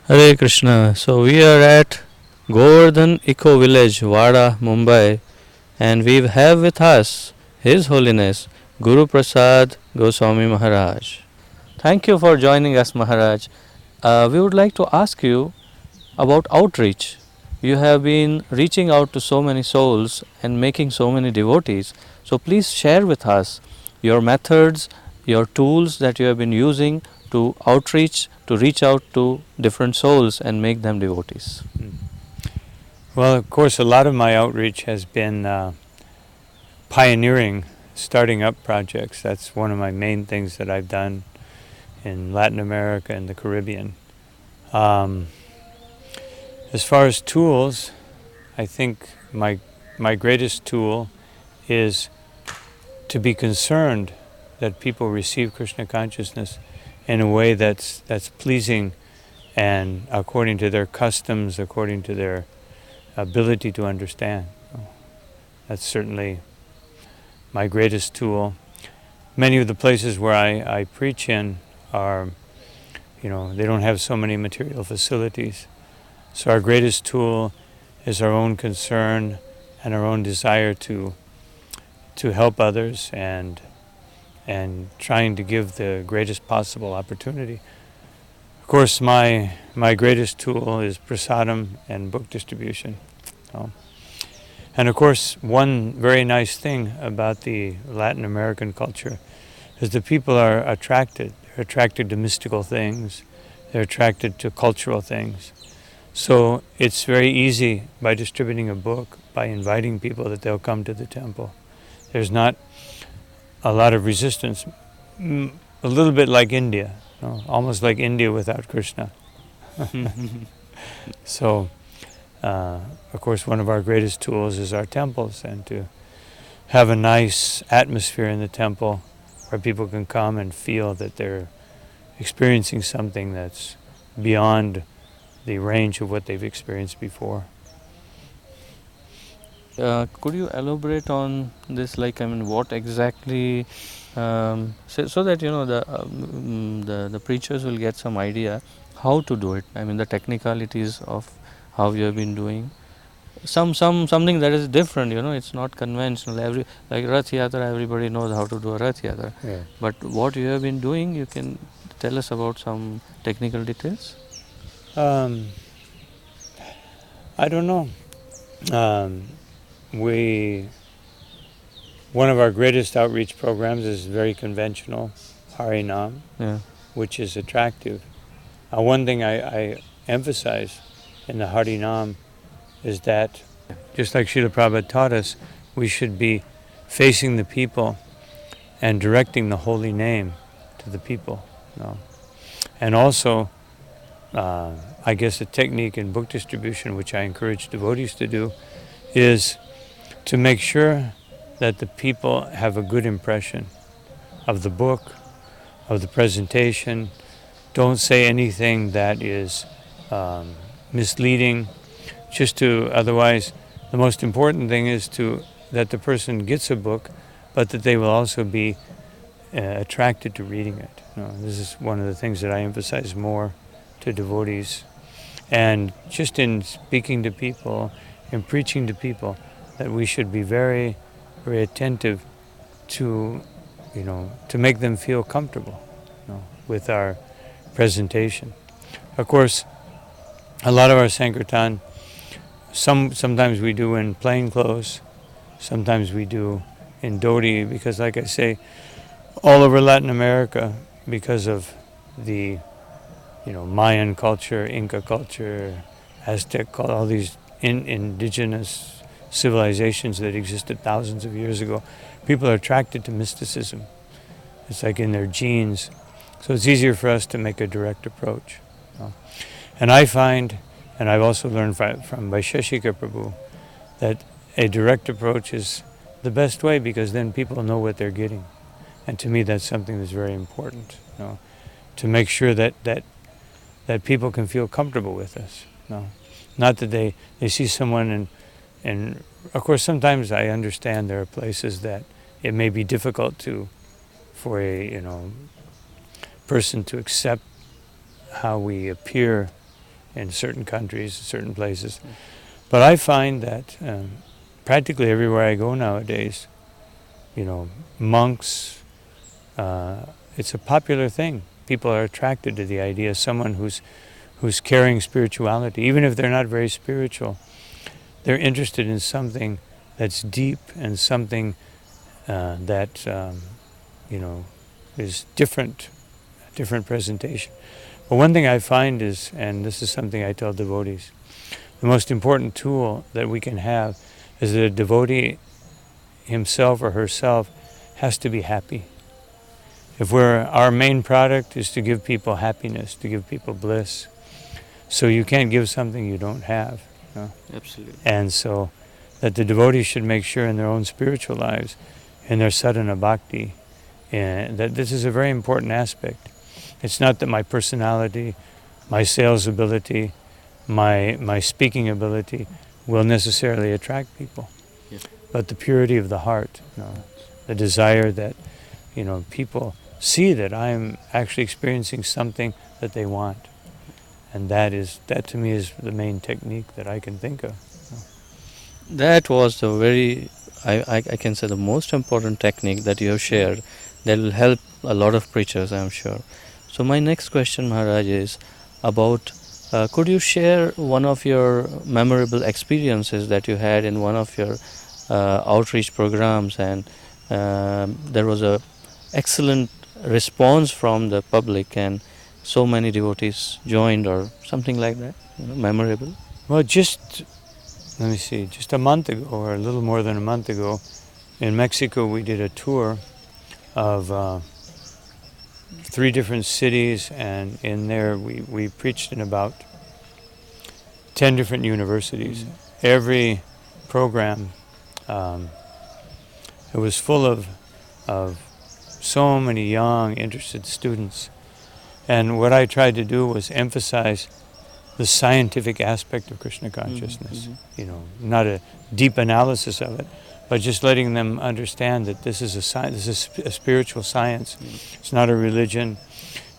Hare Krishna. So we are at Govardhan Eco Village, Wada, Mumbai, and we have with us His Holiness Guru Prasad Goswami Maharaj. Thank you for joining us, Maharaj. We would like to ask you about outreach. You have been reaching out to so many souls and making so many devotees. So please share with us your methods, your tools that you have been using to outreach, to reach out to different souls and make them devotees. Well, of course, a lot of my outreach has been pioneering, starting up projects. That's one of my main things that I've done in Latin America and the Caribbean. As far as tools, I think my greatest tool is to be concerned that people receive Krishna consciousness in a way that's pleasing and according to their customs, according to their ability to understand. That's certainly my greatest tool. Many of the places where I preach in are, they don't have so many material facilities. So our greatest tool is our own concern and our own desire to help others and trying to give the greatest possible opportunity. Of course, my greatest tool is prasadam and book distribution. And of course, one very nice thing about the Latin American culture is that people are attracted. They're attracted to mystical things. They're attracted to cultural things. So it's very easy by distributing a book, by inviting people, that they'll come to the temple. There's not a lot of resistance. A little bit like India, almost like India without Krishna. So, of course, one of our greatest tools is our temples, and to have a nice atmosphere in the temple where people can come and feel that they're experiencing something that's beyond the range of what they've experienced before. Could you elaborate on this? What exactly, so that the preachers will get some idea how to do it. The technicalities of how you have been doing. Something that is different. It's not conventional. Like Rath Yatra, everybody knows how to do a Rath Yatra. Yeah. But what you have been doing, you can tell us about some technical details. I don't know. One of our greatest outreach programs is very conventional, Hare, Yeah. which is attractive. One thing I emphasize in the Hare is that, just like Srila Prabhupada taught us, we should be facing the people and directing the holy name to the people. And also, I guess a technique in book distribution, which I encourage devotees to do, is to make sure that the people have a good impression of the book, of the presentation. Don't say anything that is misleading. Otherwise, the most important thing is that the person gets a book, but that they will also be attracted to reading it. This is one of the things that I emphasize more to devotees. And just in speaking to people, in preaching to people, that we should be very, very attentive to make them feel comfortable, with our presentation. Of course, a lot of our Sankirtan, sometimes we do in plain clothes, sometimes we do in dhoti, because like I say, all over Latin America, because of the Mayan culture, Inca culture, Aztec culture, all these indigenous civilizations that existed thousands of years ago, people are attracted to mysticism. It's like in their genes. So it's easier for us to make a direct approach. And I find, and I've also learned from Vaisheshika Prabhu, that a direct approach is the best way, because then people know what they're getting. And to me, that's something that's very important, to make sure that people can feel comfortable with us. Not that they see someone and of course sometimes I understand there are places that it may be difficult for a person to accept how we appear in certain countries, certain places. But I find that practically everywhere I go nowadays, monks, it's a popular thing. People are attracted to the idea of someone who's carrying spirituality. Even if they're not very spiritual, they're interested in something that's deep and something that is different presentation. But one thing I find is, and this is something I tell devotees, the most important tool that we can have is that a devotee himself or herself has to be happy. If our main product is to give people happiness, to give people bliss, so you can't give something you don't have. Absolutely. And so that the devotees should make sure in their own spiritual lives, in their sadhana bhakti, that this is a very important aspect. It's not that my personality, my sales ability, my speaking ability will necessarily attract people, but the purity of the heart, the desire that people see that I'm actually experiencing something that they want, and that to me is the main technique that I can think of. That was the very, I can say, the most important technique that you have shared that will help a lot of preachers, I am sure. So my next question, Maharaj, is about, could you share one of your memorable experiences that you had in one of your outreach programs, and there was a excellent response from the public and so many devotees joined, or something like that, memorable? Well, just a month ago, or a little more than a month ago, in Mexico, we did a tour of 3 different cities, and in there we preached in about 10 different universities. Every program, it was full of so many young, interested students. And what I tried to do was emphasize the scientific aspect of Krishna consciousness. Not a deep analysis of it, but just letting them understand that this is a science, this is a spiritual science. It's not a religion.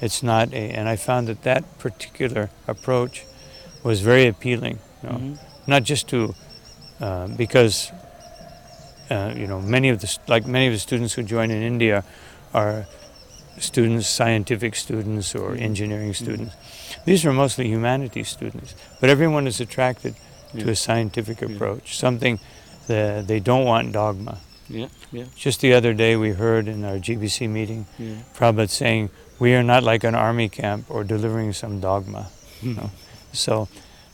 It's not and I found that particular approach was very appealing. Not just to because many of the students who join in India are students, scientific students or engineering students. These are mostly humanities students, but everyone is attracted to a scientific approach, something that they don't want dogma. Just the other day we heard in our GBC meeting, Prabhupada saying, we are not like an army camp or delivering some dogma. So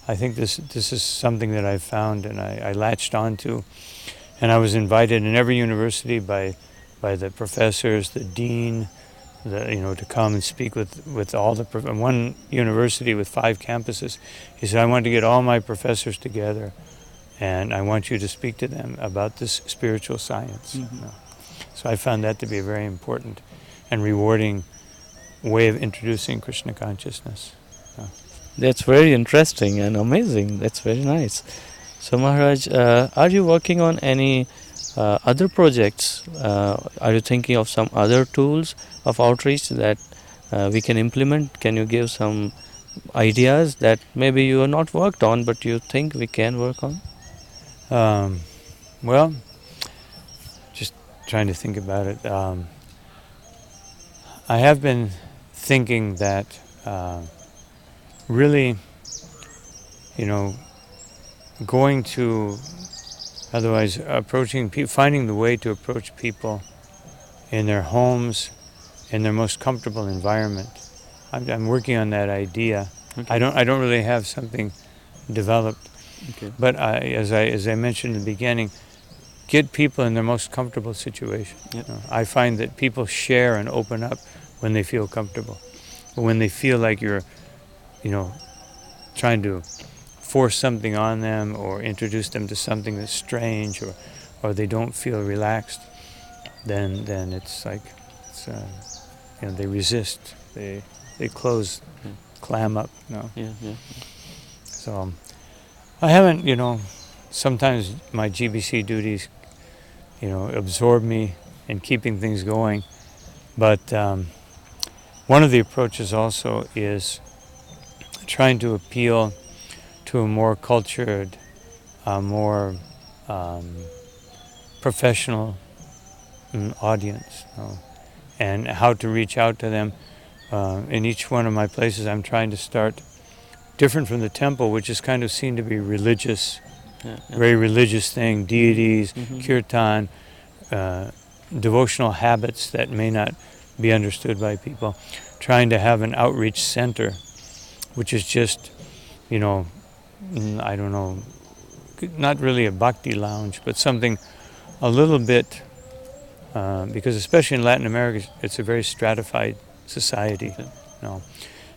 I think this is something that I found and I latched onto. And I was invited in every university by the professors, the dean, to come and speak with all the one university with 5 campuses. He said, I want to get all my professors together, and I want you to speak to them about this spiritual science. So I found that to be a very important and rewarding way of introducing Krishna consciousness. That's very interesting and amazing. That's very nice. So Maharaj, are you working on any other projects? Are you thinking of some other tools of outreach that we can implement? Can you give some ideas that maybe you have not worked on but you think we can work on? Well, just trying to think about it. I have been thinking that really, going to, otherwise approaching people, finding the way to approach people in their homes, in their most comfortable environment. I'm working on that idea. Okay. I don't really have something developed, but as I mentioned in the beginning, get people in their most comfortable situation. I find that people share and open up when they feel comfortable, but when they feel like you're, trying to force something on them or introduce them to something that's strange, or they don't feel relaxed, then it's like they resist, they close, clam up. So I haven't, sometimes my GBC duties absorb me in keeping things going, but one of the approaches also is trying to appeal to a more cultured, more professional audience, and how to reach out to them. In each one of my places, I'm trying to start different from the temple, which is kind of seen to be religious, very religious thing, deities, kirtan, devotional habits that may not be understood by people. Trying to have an outreach center, which is just, I don't know, not really a bhakti lounge, but something a little bit, because especially in Latin America, it's a very stratified society,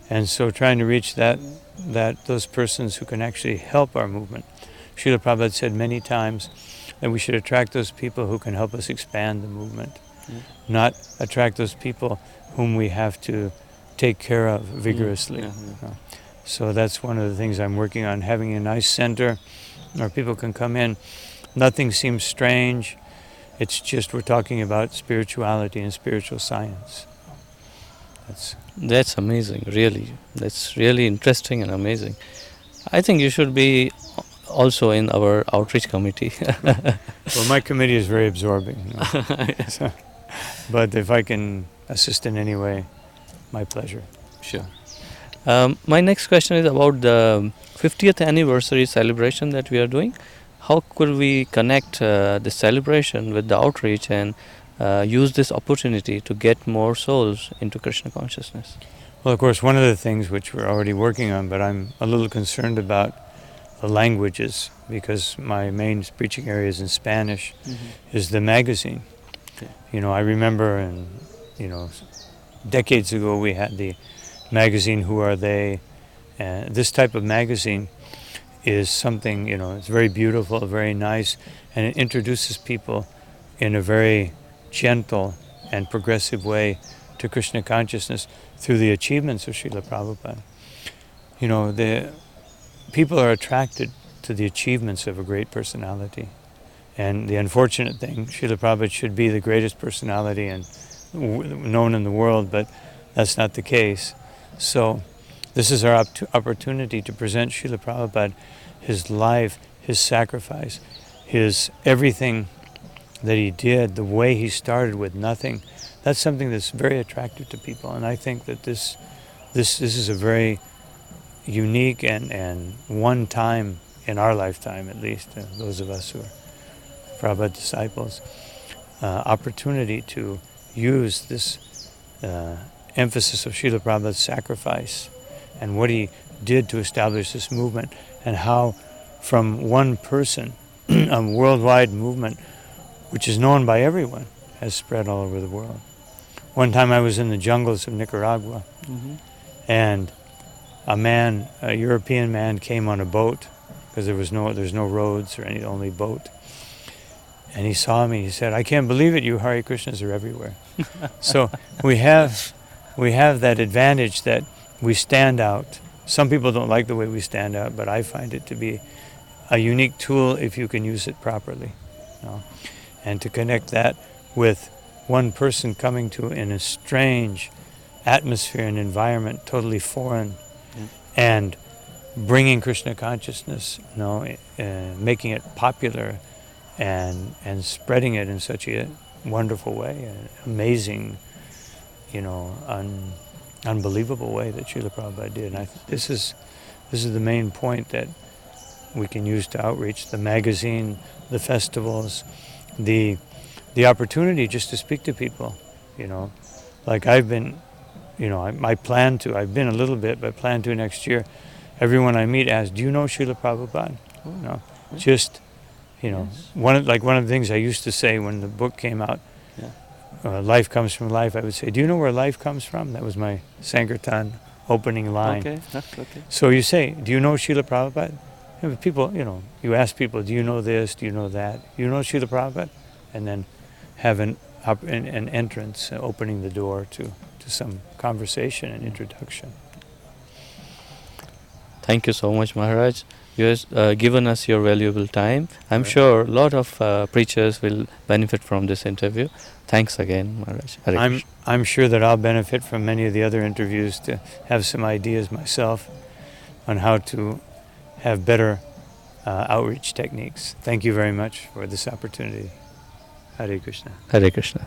and so trying to reach those persons who can actually help our movement. Srila Prabhupada said many times that we should attract those people who can help us expand the movement, not attract those people whom we have to take care of vigorously. So that's one of the things I'm working on, having a nice center where people can come in. Nothing seems strange. It's just we're talking about spirituality and spiritual science. That's amazing, really. That's really interesting and amazing. I think you should be also in our outreach committee. Well, my committee is very absorbing. So, but if I can assist in any way, my pleasure. Sure. My next question is about the 50th anniversary celebration that we are doing. How could we connect the celebration with the outreach and use this opportunity to get more souls into Krishna consciousness? Well, of course, one of the things which we're already working on, but I'm a little concerned about the languages, because my main preaching area is in Spanish, is the magazine. Okay. I remember, decades ago we had the magazine Who Are They? And this type of magazine is something, it's very beautiful, very nice, and it introduces people in a very gentle and progressive way to Krishna consciousness through the achievements of Srila Prabhupada. The people are attracted to the achievements of a great personality. And the unfortunate thing, Srila Prabhupada should be the greatest personality known in the world, but that's not the case. So this is our opportunity to present Srila Prabhupada, his life, his sacrifice, his everything that he did, the way he started with nothing. That's something that's very attractive to people. And I think that this is a very unique and one time in our lifetime, at least, those of us who are Prabhupada disciples, opportunity to use this emphasis of Srila Prabhupada's sacrifice and what he did to establish this movement, and how from one person, a worldwide movement which is known by everyone, has spread all over the world. One time I was in the jungles of Nicaragua, and a European man came on a boat, because there's no roads or only boat. And he saw me, he said, "I can't believe it, you Hare Krishnas are everywhere." So we have that advantage that we stand out. Some people don't like the way we stand out, but I find it to be a unique tool if you can use it properly. And to connect that with one person coming to in a strange atmosphere and environment, totally foreign, and bringing Krishna consciousness, making it popular, and spreading it in such a wonderful way, an amazing, unbelievable way that Srila Prabhupada did. And I think this is the main point that we can use to outreach: the magazine, the festivals, the opportunity just to speak to people. Like I've been, I've been a little bit, but plan to next year. Everyone I meet asks, "Do you know Srila Prabhupada?" Just. Yes. One of the things I used to say when the book came out, Life Comes From Life, I would say, "Do you know where life comes from?" That was my Sankirtan opening line. Okay. So you say, "Do you know Srila Prabhupada?" And people, you ask people, "Do you know this? Do you know that? Do you know Srila Prabhupada?" And then have an entrance, opening the door to some conversation and introduction. Thank you so much, Maharaj. You have given us your valuable time. I'm sure a lot of preachers will benefit from this interview. Thanks again, Maharaj. I'm sure that I'll benefit from many of the other interviews to have some ideas myself, on how to have better outreach techniques. Thank you very much for this opportunity. Hare Krishna. Hare Krishna.